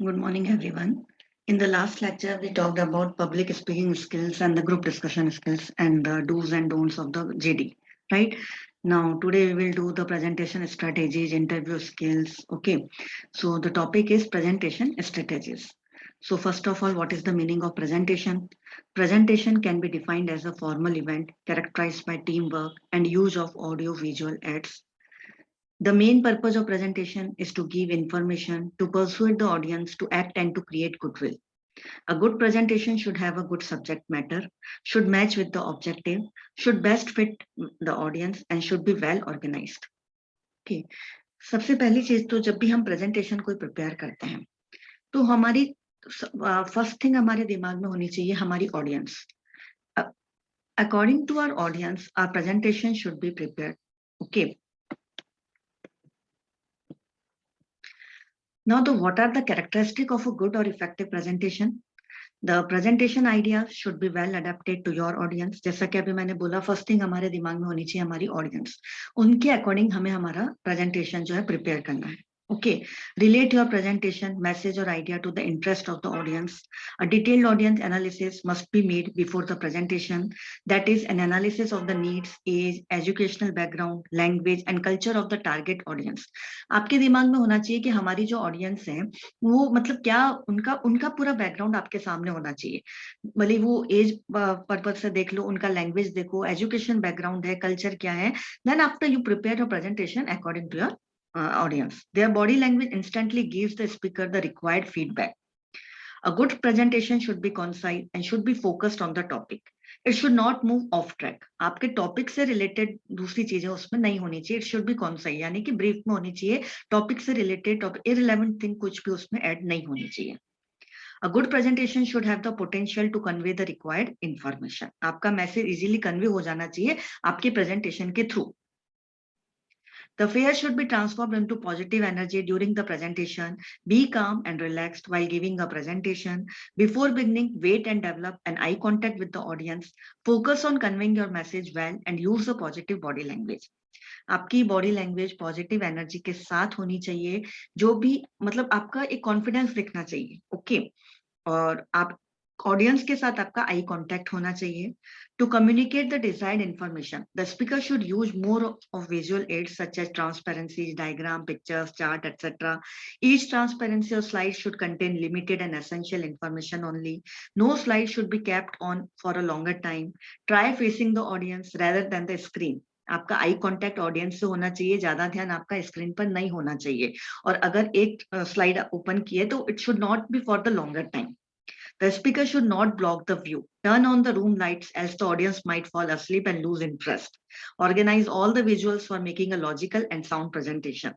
Good morning, everyone. In the last lecture, we talked about public speaking skills and the group discussion skills and the do's and don'ts of the JD, right? Now, today we will do the presentation strategies, interview skills. Okay, so the topic is presentation strategies. So, first of all, what is the meaning of presentation? Presentation can be defined as a formal event characterized by teamwork and use of audio visual aids. The main purpose of presentation is to give information, to persuade the audience to act and to create goodwill. A good presentation should have a good subject matter, should match with the objective, should best fit the audience and should be well organized. Okay. सबसे पहली चीज तो जब भी हम presentation कोई prepare करते हैं तो हमारी फर्स्ट थिंग हमारे दिमाग में होनी चाहिए हमारी audience. According to our audience our presentation should be prepared. Okay. Now, what are the characteristics of a good or effective presentation? The presentation idea should be well adapted to your audience. जैसा कि अभी मैंने बोला, first thing हमारे दिमाग में होनी चाहिए हमारी ऑडियंस. उनके अकॉर्डिंग हमें हमारा प्रेजेंटेशन जो है प्रिपेयर करना है. Okay, relate your presentation, message or idea to the interest of the audience. A detailed audience analysis must be made before the presentation. That is an analysis of the needs, age, educational background, language and culture of the target audience. आपके दिमाग में होना चाहिए कि हमारी जो audience है वो मतलब क्या उनका उनका पूरा बैकग्राउंड आपके सामने होना चाहिए. भले वो एज पर्पज से देख लो, उनका लैंग्वेज देखो, एजुकेशन बैकग्राउंड है, कल्चर क्या है. Then after you prepare your presentation according to your audience. Their body language instantly gives the speaker the required feedback. A good presentation should be concise and should be focused on the topic. It should not move off track. आपके topic से related दूसरी चीजें उसमें नहीं होनी चाहिए. It should be concise, यानी कि ब्रीफ में होनी चाहिए. टॉपिक से रिलेटेड irrelevant thing कुछ भी उसमें ऐड नहीं होनी चाहिए. A good presentation should have the potential to convey the required information. आपका मैसेज इजीली कन्वे हो जाना चाहिए आपके प्रेजेंटेशन के through. The fear should be transformed into positive energy during the presentation. Be calm and relaxed while giving a presentation. Before beginning, wait and develop an eye contact with the audience. Focus on conveying your message well and use a positive body language. आपकी body language positive energy के साथ होनी चाहिए. जो भी मतलब आपका एक कॉन्फिडेंस दिखना चाहिए. ओके. और आप ऑडियंस के साथ आपका आई कांटेक्ट होना चाहिए. To communicate the desired information, the speaker should use more of visual aids such as transparency, diagram, pictures, chart, etc. Each transparency or slide should contain limited and essential information only. No slide should be kept on for a longer time. Try facing the audience rather than the screen. आपका eye contact audience से होना चाहिए, ज्यादा ध्यान आपका screen पर नहीं होना चाहिए. और अगर एक स्लाइड ओपन किए तो it should not be for the longer time. The speaker should not block the view. Turn on the room lights else the audience might fall asleep and lose interest. Organize all the visuals for making a logical and sound presentation.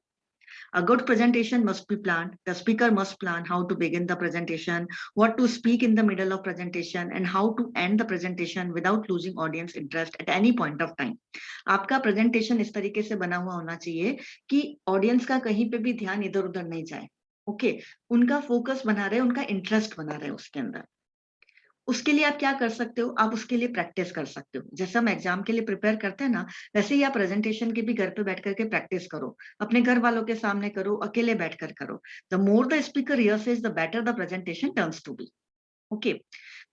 A good presentation must be planned. The speaker must plan how to begin the presentation, what to speak in the middle of presentation, and how to end the presentation without losing audience interest at any point of time. आपका presentation इस तरीके से बना हुआ होना चाहिए कि audience का कहीं पे भी ध्यान इधर उधर नहीं जाए. ओके. उनका फोकस बना रहे, उनका इंटरेस्ट बना रहे उसके अंदर. उसके लिए आप क्या कर सकते हो, आप उसके लिए प्रैक्टिस कर सकते हो. जैसे हम एग्जाम के लिए प्रिपेयर करते हैं ना, वैसे ही आप प्रेजेंटेशन की भी घर पे बैठ करके प्रैक्टिस करो. अपने घर वालों के सामने करो, अकेले बैठ कर करो. The more the speaker rehearses the better the presentation turns to be. Okay.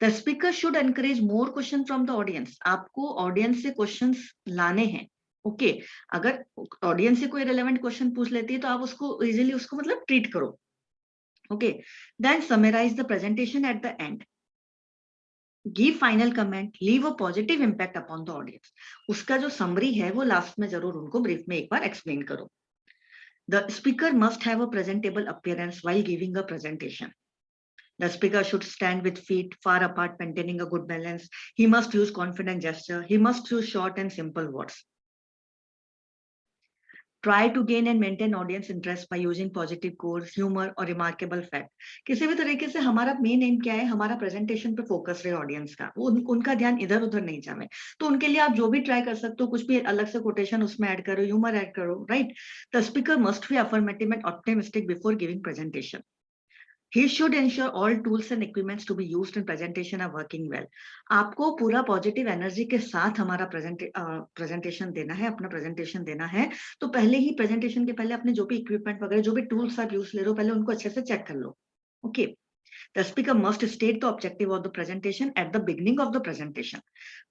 The speaker should encourage more question from the audience. आपको ऑडियंस से क्वेश्चंस लाने हैं. ओके. अगर ऑडियंस से कोई रिलेवेंट क्वेश्चन पूछ लेती है तो आप उसको इजीली उसको मतलब ट्रीट करो. Okay. Then summarise the presentation at the end. Give final comment, leave a positive impact upon the audience. उसका जो समरी है वो लास्ट में जरूर उनको ब्रीफ में एक बार एक्सप्लेन करो. The speaker must have a presentable appearance while giving a presentation. The speaker should stand with feet far apart, maintaining a good balance. He must use confident gesture. He must use short and simple words. Try to gain and maintain audience interest by using positive quotes, humor or remarkable fact. किसी भी तरीके से हमारा main M क्या है, हमारा presentation पे focus रहे ऑडियंस का, उनका ध्यान इधर उधर नहीं जाए. तो उनके लिए आप जो भी ट्राई कर सकते हो, कुछ भी अलग से कोटेशन उसमें ऐड करो, ह्यूमर ऐड करो. Right. The speaker must be affirmative and optimistic before giving presentation. He should ensure all tools and equipments to be used in presentation are working well. आपको पूरा पॉजिटिव एनर्जी के साथ हमारा presentation देना है, अपना presentation देना है. तो पहले ही प्रेजेंटेशन के पहले अपने जो भी इक्विपमेंट वगैरह जो भी टूल्स आप यूज ले रहे हो, पहले उनको अच्छे से चेक कर लो. Okay, the speaker must state the objective of the presentation at the beginning of the presentation.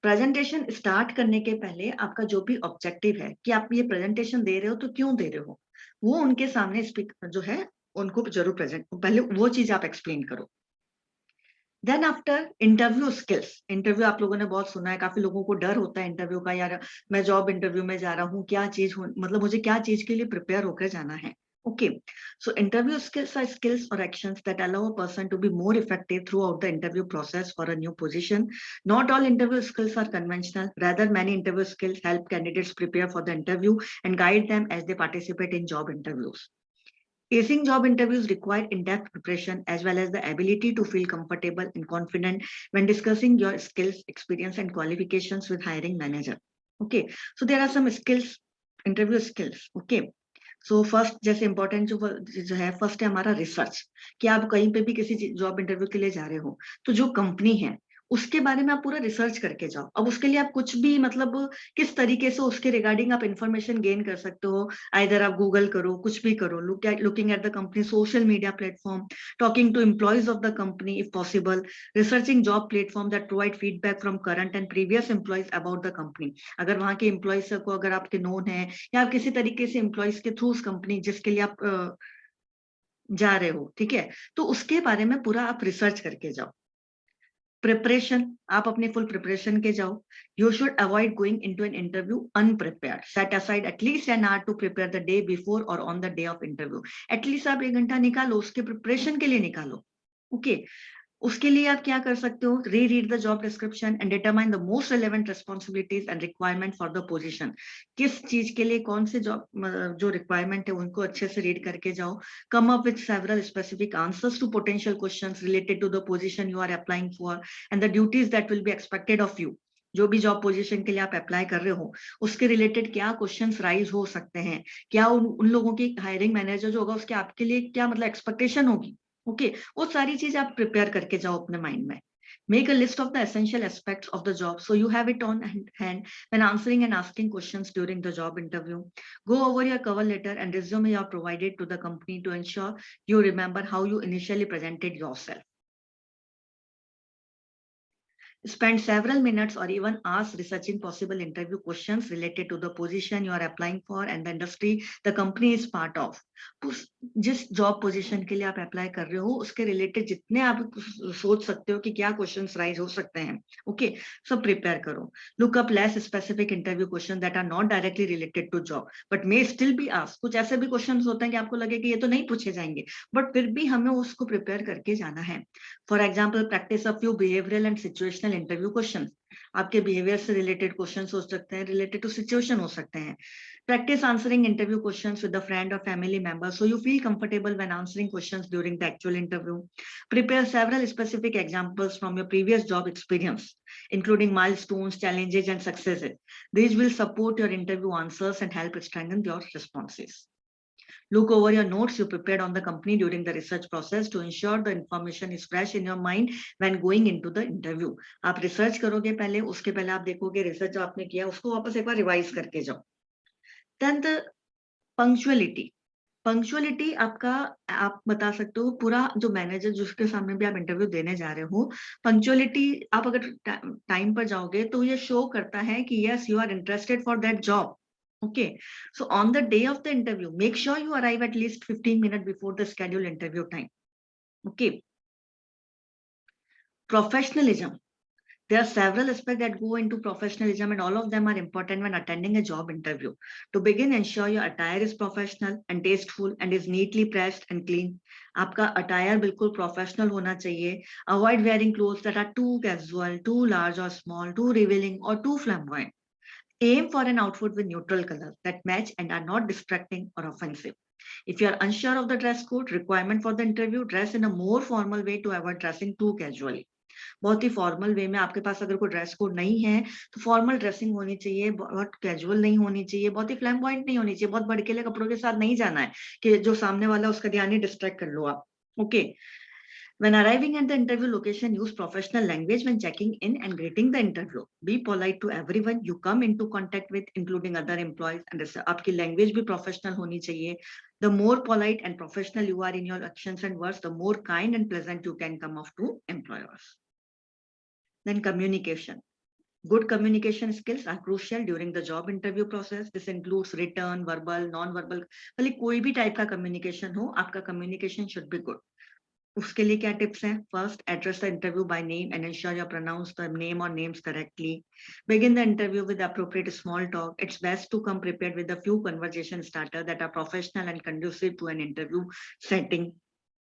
Presentation start करने के पहले आपका जो भी objective है कि आप ये presentation दे रहे हो तो क्यों दे रहे हो, वो उनके सामने स्पीकर जो है उनको जरूर प्रेजेंट, पहले वो चीज आप एक्सप्लेन करो। Then after interview skills, interview आप लोगों ने बहुत सुना है, काफी लोगों को डर होता है इंटरव्यू का, यार मैं जॉब इंटरव्यू में जा रहा हूँ, क्या चीज मतलब मुझे क्या चीज के लिए प्रिपेयर होकर जाना है। Okay, so interview skills are skills or actions that allow a person to be more effective throughout the interview process for a new position. Not all interview skills are conventional. Rather, many interview skills help candidates prepare for the interview and guide them as they participate in job interviews. Acing job interviews require in-depth preparation as well as the ability to feel comfortable and confident when discussing your skills, experience, and qualifications with hiring manager. Okay, so there are some skills, interview skills. Okay, so first जैसे important जो है, first है हमारा research, कि आप कहीं पे भी किसी जॉब इंटरव्यू के लिए जा रहे हो तो जो कंपनी है उसके बारे में आप पूरा रिसर्च करके जाओ। अब उसके लिए आप कुछ भी मतलब किस तरीके से उसके रिगार्डिंग आप इंफॉर्मेशन गेन कर सकते हो, आइदर आप गूगल करो, कुछ भी करो, looking at the company social media platform, talking to employees of the company if possible, researching job platform that provide feedback from current and previous employees about the company. अगर वहां के employees को अगर आपके नोन है या आप किसी तरीके से एम्प्लॉयज के थ्रू उस कंपनी जिसके लिए आप जा रहे हो, ठीक है, तो उसके बारे में पूरा आप रिसर्च करके जाओ। प्रिपरेशन, आप अपने फुल प्रिपरेशन के जाओ। You should avoid going into an interview unprepared. Set aside at least an hour to prepare the day before और on the day of interview. At least आप 1 घंटा निकालो उसके प्रिपरेशन के लिए निकालो। ओके, उसके लिए आप क्या कर सकते हो, read the job description and determine the most relevant responsibilities and requirement for the position. किस चीज के लिए कौन से जॉब जो रिक्वायरमेंट है उनको अच्छे से रीड करके जाओ। Come up with several specific answers to potential questions related to the position you are applying for and the duties that will be expected of you. जो भी जॉब पोजीशन के लिए आप अप्लाई कर रहे हो उसके रिलेटेड क्या क्वेश्चंस राइज हो सकते हैं, क्या उन लोगों की हायरिंग मैनेजर जो होगा उसके आपके लिए क्या मतलब एक्सपेक्टेशन होगी। ओके, वो सारी चीज आप प्रिपेयर करके जाओ अपने माइंड में। Make a list of the essential aspects of the job so you have it on hand when answering and asking questions during the job interview. Go over your cover letter and resume you are provided to the company to ensure you remember how you initially presented yourself. Spend several minutes or even hours researching possible interview questions related to the position you are applying for and the industry the company is part of. जिस job position के लिए आप apply कर रहे हो उसके related जितने आप सोच सकते हो कि क्या क्वेश्चंस राइज हो सकते हैं, ओके, सब प्रिपेयर करो। Look up less specific interview question that are not directly related to job but may still be asked. कुछ ऐसे भी क्वेश्चंस होते हैं कि आपको लगे कि ये तो नहीं पूछे जाएंगे बट फिर भी हमें उसको प्रिपेयर करके जाना है। For example, practice a few behavioural and situational interview question. आपके बिहेवियर से रिलेटेड क्वेश्चन हो सकते हैं, रिलेटेड टू सिचुएशन हो सकते हैं। Practice answering interview questions with a friend और family member so you feel comfortable when answering questions during the actual interview. Prepare several specific examples from your previous job experience including milestones, challenges and successes. These will support your interview answers and help strengthen your responses. Look over your notes you prepared on the company during the research process to ensure the information is fresh in your mind when going into the interview. आप research करोगे पहले, उसके पहले आप देखोगे research जो आपने किया उसको वापस एक बार रिवाइज करके जाओ। Then the punctuality. पंक्चुअलिटी आपका, आप बता सकते हो पूरा जो मैनेजर जिसके सामने भी आप इंटरव्यू देने जा रहे हो, पंक्चुअलिटी आप अगर टाइम पर जाओगे तो ये शो करता है कि yes you are interested for that job. Okay, so on the day of the interview, make sure you arrive at least 15 minutes before the scheduled interview time. Okay. Professionalism. There are several aspects that go into professionalism and all of them are important when attending a job interview. To begin, ensure your attire is professional and tasteful and is neatly pressed and clean. आपका attire बिल्कुल professional होना चाहिए. Avoid wearing clothes that are too casual, too large or small, too revealing or too flamboyant. Aim for an outfit with neutral colors that match and are not distracting or offensive. If you are unsure of the dress code requirement for the interview, dress in a more formal way to avoid dressing too casually. बहुत ही formal way में, आपके पास अगर कोई dress code नहीं है तो formal dressing होनी चाहिए, बहुत कैजुअल नहीं होनी चाहिए, बहुत ही फ्लैम्बॉयंट नहीं होनी चाहिए, बहुत भड़कीले कपड़ों के साथ नहीं जाना है कि जो सामने वाला उसका ध्यान ही डिस्ट्रैक्ट कर लो आप। Okay, When arriving at the interview location, use professional language when checking in and greeting the interview. Be polite to everyone you come into contact with, including other employees. And आपकी language भी professional होनी चाहिए. The more polite and professional you are in your actions and words, the more kind and pleasant you can come off to employers. Then communication. Good communication skills are crucial during the job interview process. This includes written, verbal, non-verbal. भले कोई भी type का communication हो, आपका communication should be good. उसके लिए क्या tips हैं? First, address the interview by name and ensure you pronounce the name और names correctly. Begin the interview with appropriate small talk. It's best to come prepared with a few conversation starter that are professional and conducive to an interview setting.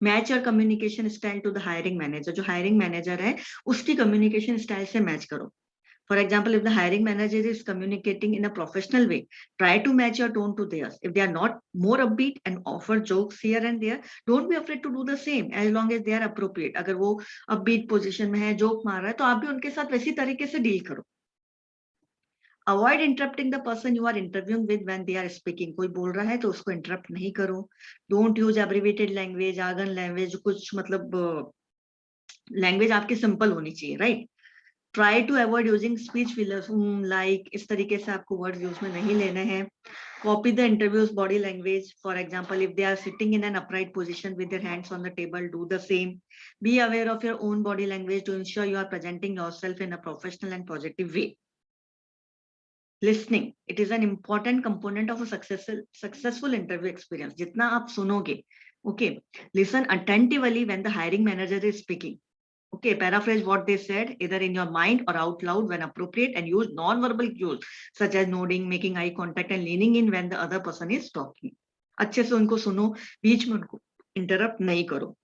Match your communication style to the hiring manager. जो hiring manager है उसकी communication style से match करो. For example, if the hiring manager is communicating in a professional way, try to match your tone to theirs. If they are not more upbeat and offer jokes here and there, don't be afraid to do the same as long as they are appropriate. अगर वो upbeat position में है, joke मार रहा है, तो आप भी उनके साथ वैसी तरीके से deal करो. Avoid interrupting the person you are interviewing with when they are speaking. कोई बोल रहा है तो उसको interrupt नहीं करो. Don't use abbreviated language, jargon language, कुछ मतलब language आपकी simple होनी चाहिए, right? Try to avoid using speech fillers, like इस तरीके से आपको words use में नहीं लेने हैं. Copy the interview's body language. For example, if they are sitting in an upright position with their hands on the table, do the same. Be aware of your own body language to ensure you are presenting yourself in a professional and positive way. Listening. It is an important component of a successful interview experience. जितना आप सुनोगे, okay. Listen attentively when the hiring manager is speaking. Okay, paraphrase what they said either in your mind or out loud when appropriate, and use non-verbal cues such as nodding, making eye contact and leaning in when the other person is talking. अच्छे से उनको सुनो, बीच में उनको interrupt नहीं करो.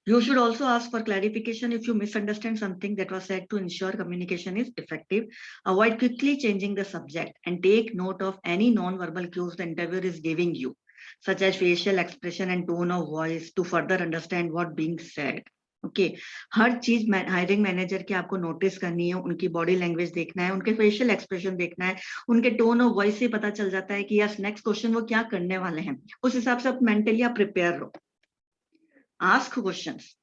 You should also ask for clarification if you misunderstand something that was said to ensure communication is effective. Avoid quickly changing the subject and take note of any non-verbal cues the interviewer is giving you, such as facial expression and tone of voice to further understand what being said. Okay हर चीज hiring manager की आपको notice करनी है, उनकी body language देखना है, उनके फेशियल एक्सप्रेशन देखना है, उनके टोन ऑफ वॉइस से पता चल जाता है कि यस नेक्स्ट क्वेश्चन वो क्या करने वाले हैं. उस हिसाब से आप मेंटली आप प्रिपेयर रहो. Ask questions.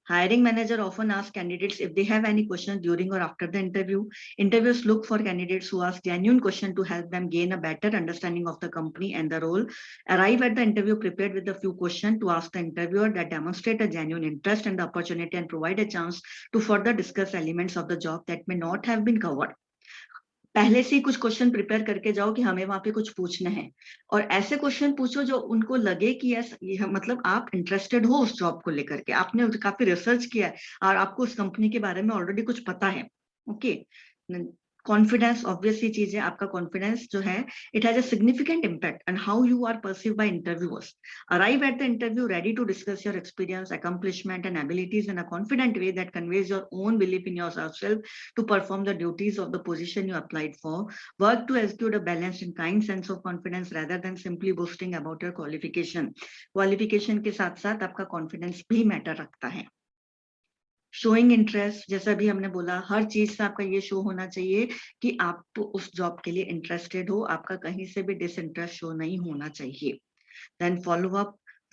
Hiring manager often asks candidates if they have any questions during or after the interview. Interviewers look for candidates who ask genuine questions to help them gain a better understanding of the company and the role. Arrive at the interview prepared with a few questions to ask the interviewer that demonstrate a genuine interest in the opportunity and provide a chance to further discuss elements of the job that may not have been covered. पहले से ही कुछ question prepare करके जाओ कि हमें वहां पे कुछ पूछना है, और ऐसे क्वेश्चन पूछो जो उनको लगे कि यस ये मतलब आप इंटरेस्टेड हो उस जॉब को लेकर के, आपने काफी रिसर्च किया है और आपको उस कंपनी के बारे में ऑलरेडी कुछ पता है. ओके. कॉन्फिडेंस ऑब्वियस सी चीज है. आपका कॉन्फिडेंस जो है it has a significant impact on how you are perceived by interviewers. Arrive at the interview ready to discuss your experience, accomplishment and abilities in a confident way that conveys your own belief in yourself to perform the duties of the position you applied for. Work to execute a balanced and kind sense of confidence rather than simply boasting about your qualification. Qualification के साथ साथ आपका confidence भी matter रखता है. Showing interest, जैसा भी हमने बोला, हर चीज से आपका ये शो होना चाहिए कि आप उस जॉब के लिए इंटरेस्टेड हो, आपका कहीं से भी डिसइंटरेस्ट शो नहीं होना चाहिए. Then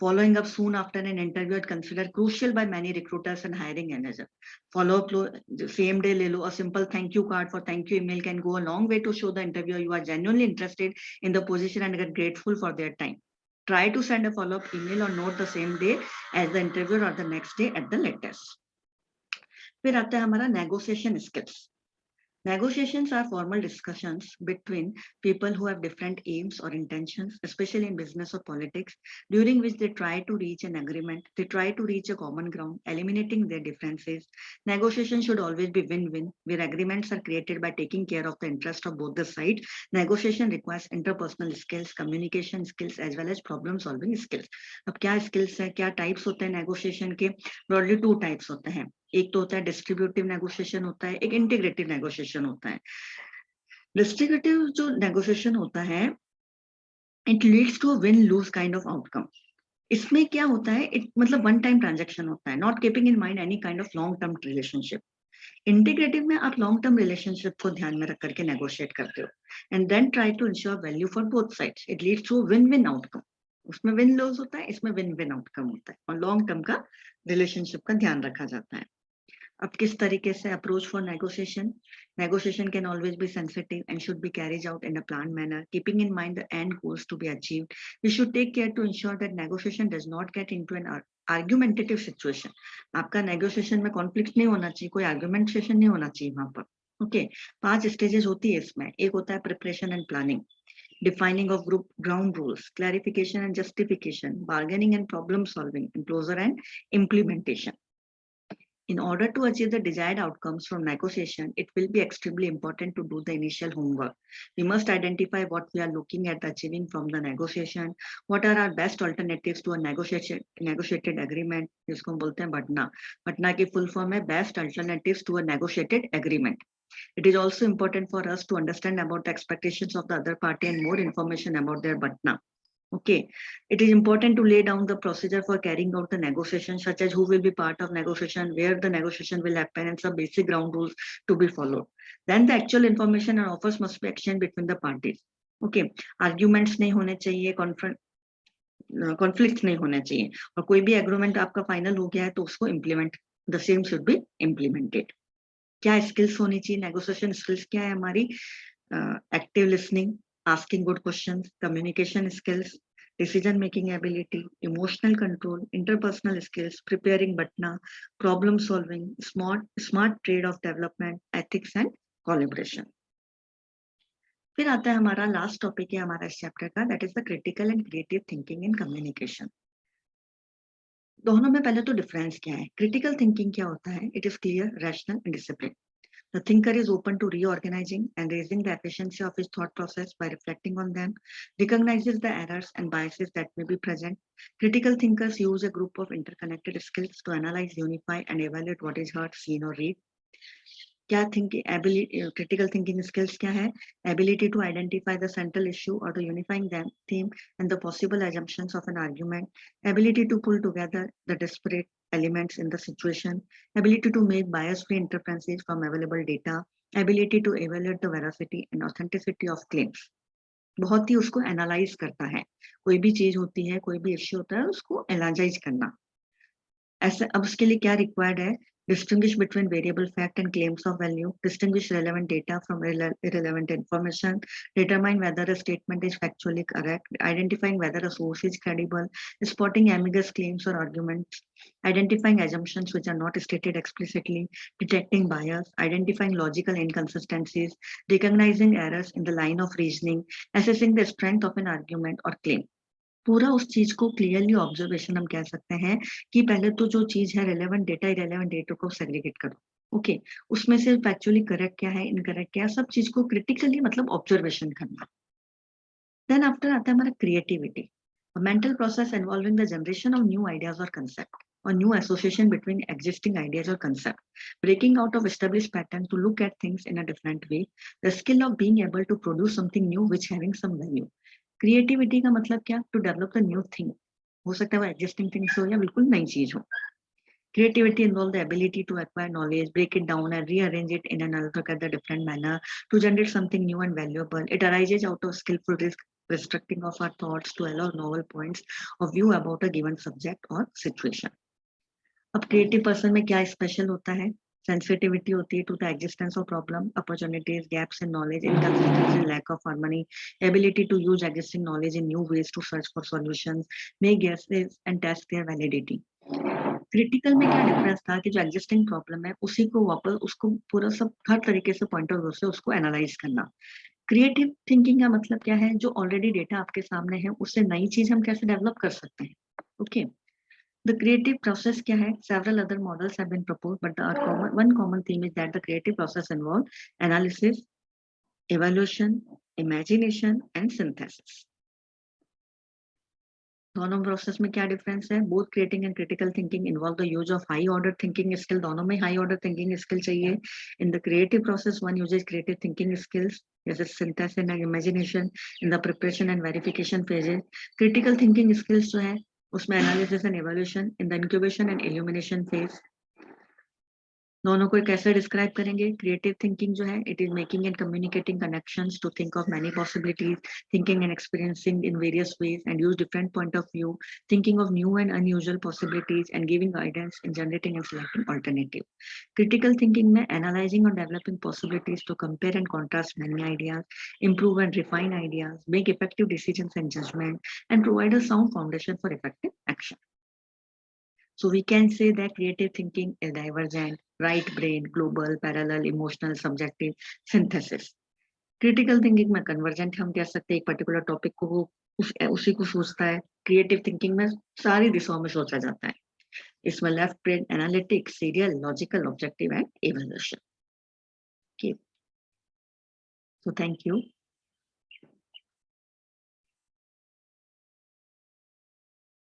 following up soon after an interview is considered crucial by many recruiters and hiring manager. Follow up same day ले लो. A simple thank you card for thank you email can go a long way to show the interviewer you are genuinely interested in the position and are grateful for their time. Try to send a follow up email or note the same day as the interview or the next day at the latest. फिर आता है हमारा negotiation skills. Negotiations are formal discussions between people who have different aims or intentions, especially in business or politics, during which they try to reach an agreement. They try to reach a common ground, eliminating their differences. Negotiation should always be win-win, where agreements are created by taking care of the interest of both the sides. Negotiation requires interpersonal skills, communication skills, as well as problem-solving skills. अब क्या skills है, क्या types होते हैं negotiation के? Broadly 2 types होते हैं. एक तो होता है डिस्ट्रीब्यूटिव नेगोशिएशन होता है, एक इंटीग्रेटिव नेगोशिएशन होता है. डिस्ट्रीब्यूटिव जो नेगोशिएशन होता है it leads to win lose kind of outcome. इसमें क्या होता है, इट मतलब वन टाइम ट्रांजैक्शन होता है, not keeping in mind any kind of long term relationship. Integrative में आप लॉन्ग टर्म रिलेशनशिप को ध्यान में रख करके नेगोशिएट करते हो and then try to ensure value for both sides. It leads to win win outcome. उसमें विन लॉस होता है, इसमें विन विन आउटकम होता है और लॉन्ग टर्म का रिलेशनशिप का ध्यान रखा जाता है। अब किस तरीके से approach for negotiation can always be sensitive and should be carries out in a plan manner keeping in mind the end goals to be achieved. We should take care to ensure that negotiation does not get into an argumentative situation. आपका negotiation में conflict नहीं होना चाहिए, कोई argumentation नहीं होना चाहिए वहां पर। ओके, 5 स्टेजेस होती है इसमें। एक होता है preparation and planning, defining of group ground rules, clarification and justification, bargaining and problem solving, and closure and implementation. In order to achieve the desired outcomes from negotiation, it will be extremely important to do the initial homework. We must identify what we are looking at achieving from the negotiation, what are our best alternatives to a negotiated agreement, जिसको हम बोलते हैं बटना। बटना की full form है best alternatives to a negotiated agreement. It is also important for us to understand about the expectations of the other party and more information about their BATNA. Okay, it is important to lay down the procedure for carrying out the negotiation, such as who will be part of negotiation, where the negotiation will happen, and some basic ground rules to be followed. Then the actual information and offers must be exchanged between the parties. Okay, arguments नहीं होने चाहिए, conflicts नहीं होने चाहिए, और कोई भी agreement आपका final हो गया है तो उसको implement, the same should be implemented. क्या स्किल्स होनी चाहिए? नेगोशिएशन स्किल्स क्या है हमारी? Active listening, asking good questions, communication skills, decision making ability, emotional control, interpersonal skills, preparing BATNA, problem solving, smart trade off development, ethics and collaboration. फिर आता है हमारा लास्ट टॉपिक है हमारा इस चैप्टर का, that is the critical and creative thinking in communication. दोनों में पहले तो डिफरेंस क्या है? क्रिटिकल थिंकिंग क्या होता है? It is clear, rational and discipline. The thinker is open to reorganizing and raising the efficiency of his thought process by reflecting on them, recognizes the errors and biases that may be present. Critical thinkers use a group of interconnected skills to analyze, unify, and evaluate what is heard, seen, or read. क्या thinking ability, critical thinking skills क्या है? Ability to identify the central issue और the unifying theme and the possible assumptions of an argument, ability to pull together the disparate elements in the situation, ability to make bias-free inferences from available data, ability to evaluate the veracity and authenticity of claims. बहुत ही उसको analyse करता है, कोई भी चीज होती है, कोई भी इश्यू होता है, उसको एनालाइज करना। ऐसे अब उसके लिए क्या रिक्वायर्ड है? Distinguish between variable fact and claims of value, distinguish relevant data from irrelevant information, determine whether a statement is factually correct, identifying whether a source is credible, spotting ambiguous claims or arguments, identifying assumptions which are not stated explicitly, detecting bias, identifying logical inconsistencies, recognizing errors in the line of reasoning, assessing the strength of an argument or claim. पूरा उस चीज को clearly observation हम कह सकते हैं कि पहले तो जो चीज है रिलेवेंट डेटा इरेलेवेंट डेटा को सेग्रीगेट करो। ओके, उसमें से फैक्चुअली करेक्ट क्या है, इनकरेक्ट क्या है, सब चीज को क्रिटिकली मतलब ऑब्जर्वेशन करना। देन आफ्टर आता है हमारा creativity, mental process involving the generation of new ideas और concept or new association between existing ideas or concept, breaking out of established pattern to look at things in a different way, the skill of being able to produce something new which having some value. Creativity का मतलब क्या? To develop the new thing, हो सकता है वो existing things हो या बिल्कुल नई चीज हो। Creativity involves the ability to acquire knowledge, break it down, and rearrange it in an altogether different manner to generate something new and valuable. It arises out of skillful restructuring of our thoughts to allow novel points of view about a given subject or situation. अब creative person में क्या special होता है? Sensitivity होती है to the existence of problem, opportunities, gaps in knowledge, inconsistency, lack of harmony, ability to use existing knowledge in new ways to search for solutions, make guesses and test their validity. Critical में क्या difference था कि जो existing problem है उसी को वापस उसको पूरा सब हर तरीके से पॉइंट ऑफ व्यू से उसको एनालाइज करना। क्रिएटिव थिंकिंग का मतलब क्या है? जो ऑलरेडी डेटा आपके सामने है उससे नई चीज हम कैसे डेवलप कर सकते हैं। ओके, The creative process क्या है? Several other models have been proposed, but one common theme is that the creative process involves analysis, evaluation, imagination, and synthesis. दोनों प्रोसेस में क्या डिफरेंस है? Both creating and critical thinking involve the use of high order thinking skill. दोनों में high order thinking skill चाहिए। In the creative process one uses creative thinking skills जैसे synthesis and imagination in the preparation and verification phases. Critical thinking skills जो है उसमें analysis and evaluation in the incubation and illumination phase. दोनों को कैसे describe करेंगे? Creative thinking जो है, it is making and communicating connections to think of many possibilities, thinking and experiencing in various ways and use different point of view, thinking of new and unusual possibilities and giving guidance in generating and selecting alternative. Critical thinking में analysing और developing possibilities to compare and contrast many ideas, improve and refine ideas, make effective decisions and judgment, and provide a sound foundation for effective action. So we can say that creative thinking is divergent, right brain, global, parallel, emotional, subjective, synthesis. Critical thinking में convergent हम कह सकते हैं, एक particular topic को वो उसी को सोचता है। क्रिएटिव थिंकिंग में सारी दिशाओं में सोचा जाता है। इसमें left brain analytic, serial, logical, objective and evaluation. Okay, so thank you.